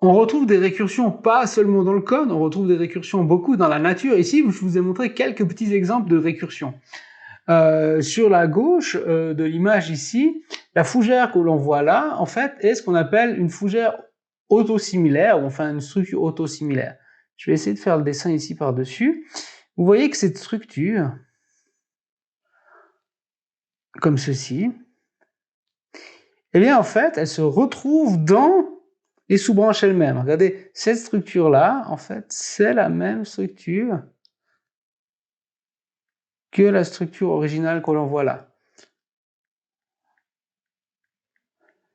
On retrouve des récursions pas seulement dans le code, on retrouve des récursions beaucoup dans la nature. Ici, je vous ai montré quelques petits exemples de récursions. Sur la gauche de l'image ici, la fougère que l'on voit là, en fait, est ce qu'on appelle une fougère autosimilaire, ou enfin une structure autosimilaire. Je vais essayer de faire le dessin ici par-dessus. Vous voyez que cette structure, comme ceci, eh bien en fait, elle se retrouve dans les sous-branches elles-mêmes. Regardez, cette structure-là, en fait, c'est la même structure que la structure originale que l'on voit là.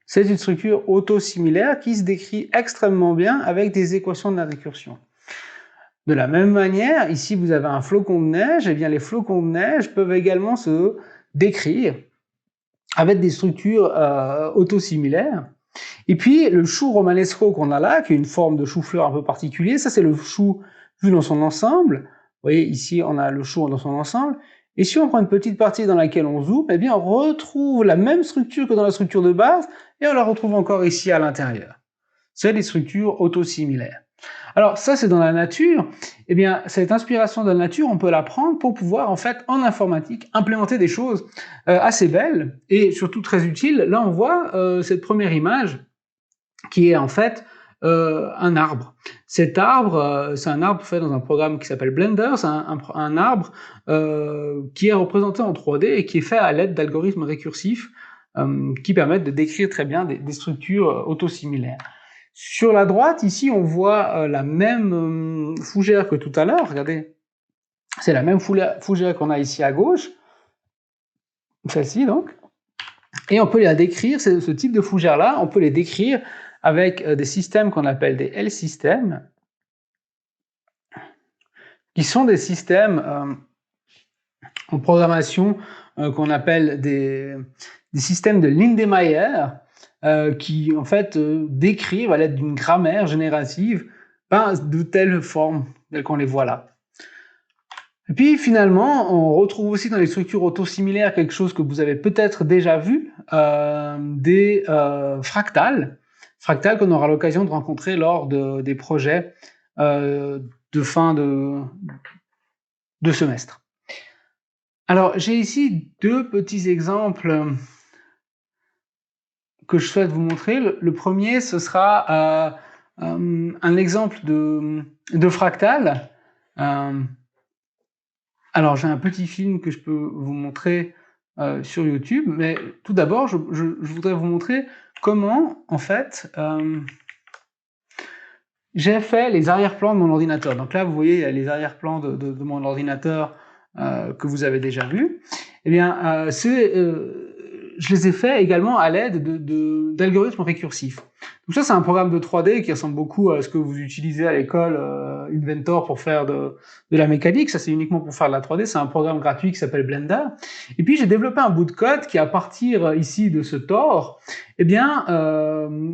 C'est une structure autosimilaire qui se décrit extrêmement bien avec des équations de la récursion. De la même manière, ici vous avez un flocon de neige, et bien les flocons de neige peuvent également se décrire avec des structures autosimilaires. Et puis le chou romanesco qu'on a là, qui est une forme de chou-fleur un peu particulier, ça c'est le chou vu dans son ensemble. Vous voyez, ici on a le chou dans son ensemble. Et si on prend une petite partie dans laquelle on zoome, eh bien on retrouve la même structure que dans la structure de base, et on la retrouve encore ici à l'intérieur. C'est des structures autosimilaires. Alors ça c'est dans la nature, eh bien cette inspiration de la nature, on peut la prendre pour pouvoir en fait en informatique implémenter des choses assez belles et surtout très utiles. Là on voit cette première image qui est en fait un arbre. Cet arbre, c'est un arbre fait dans un programme qui s'appelle Blender, c'est un arbre qui est représenté en 3D et qui est fait à l'aide d'algorithmes récursifs qui permettent de décrire très bien des structures autosimilaires. Sur la droite, ici, on voit la même fougère que tout à l'heure, regardez, c'est la même fougère qu'on a ici à gauche, celle-ci donc, et on peut la décrire, ce type de fougère-là, on peut les décrire avec des systèmes qu'on appelle des L-systèmes, qui sont des systèmes en programmation qu'on appelle des systèmes de Lindemeyer, qui en fait décrivent à l'aide d'une grammaire générative de telles formes telles qu'on les voit là. Et puis finalement, on retrouve aussi dans les structures autosimilaires quelque chose que vous avez peut-être déjà vu, des fractales qu'on aura l'occasion de rencontrer lors des projets de fin de semestre. Alors j'ai ici deux petits exemples que je souhaite vous montrer. Le premier, ce sera un exemple de fractal. Alors j'ai un petit film que je peux vous montrer sur YouTube, mais tout d'abord, je voudrais vous montrer comment, en fait, j'ai fait les arrière-plans de mon ordinateur. Donc là, vous voyez les arrière-plans de mon ordinateur que vous avez déjà vus. Eh bien, je les ai faits également à l'aide d'algorithmes récursifs. Donc ça, c'est un programme de 3D qui ressemble beaucoup à ce que vous utilisez à l'école Inventor pour faire de la mécanique. Ça, c'est uniquement pour faire de la 3D. C'est un programme gratuit qui s'appelle Blender. Et puis, j'ai développé un bout de code qui, à partir ici de ce tore, eh bien,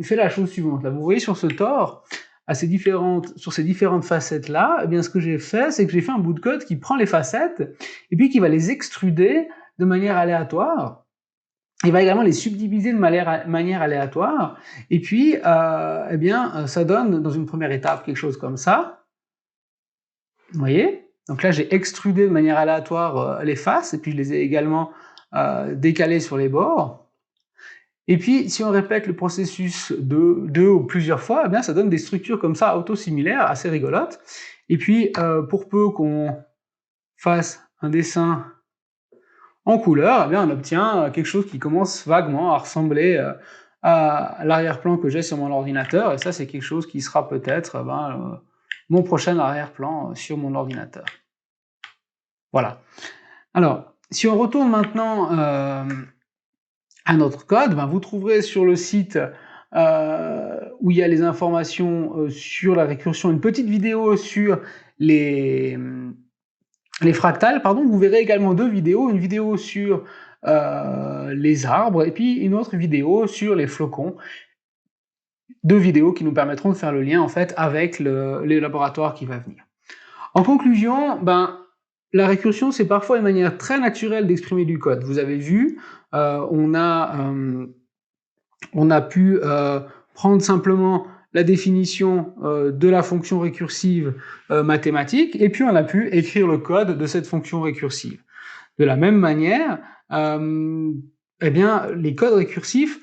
fait la chose suivante. Là, vous voyez sur ce tore, sur ces différentes facettes-là, eh bien, ce que j'ai fait, c'est que j'ai fait un bout de code qui prend les facettes et puis qui va les extruder de manière aléatoire. Il va également les subdiviser de manière aléatoire. Et puis, eh bien, ça donne dans une première étape quelque chose comme ça. Vous voyez? Donc là, j'ai extrudé de manière aléatoire les faces et puis je les ai également décalées sur les bords. Et puis, si on répète le processus deux ou plusieurs fois, eh bien, ça donne des structures comme ça, autosimilaires, assez rigolotes. Et puis, pour peu qu'on fasse un dessin en couleur, eh bien, on obtient quelque chose qui commence vaguement à ressembler à l'arrière-plan que j'ai sur mon ordinateur. Et ça, c'est quelque chose qui sera peut-être mon prochain arrière-plan sur mon ordinateur. Voilà. Alors, si on retourne maintenant à notre code, vous trouverez sur le site où il y a les informations sur la récursion, une petite vidéo sur les fractales, pardon. Vous verrez également deux vidéos, une vidéo sur les arbres et puis une autre vidéo sur les flocons. Deux vidéos qui nous permettront de faire le lien en fait avec les laboratoires qui va venir. En conclusion, la récursion, c'est parfois une manière très naturelle d'exprimer du code. Vous avez vu, on a pu prendre simplement la définition de la fonction récursive mathématique, et puis on a pu écrire le code de cette fonction récursive. De la même manière, eh bien, les codes récursifs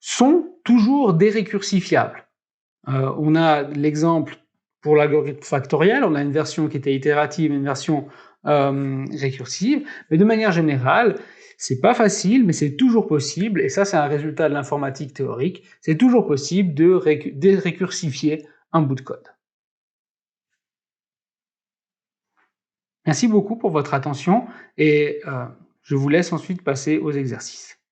sont toujours dérécursifiables. On a l'exemple pour l'algorithme factoriel, on a une version qui était itérative et une version récursive, mais de manière générale, c'est pas facile, mais c'est toujours possible, et ça c'est un résultat de l'informatique théorique, c'est toujours possible de récursifier un bout de code. Merci beaucoup pour votre attention, et je vous laisse ensuite passer aux exercices.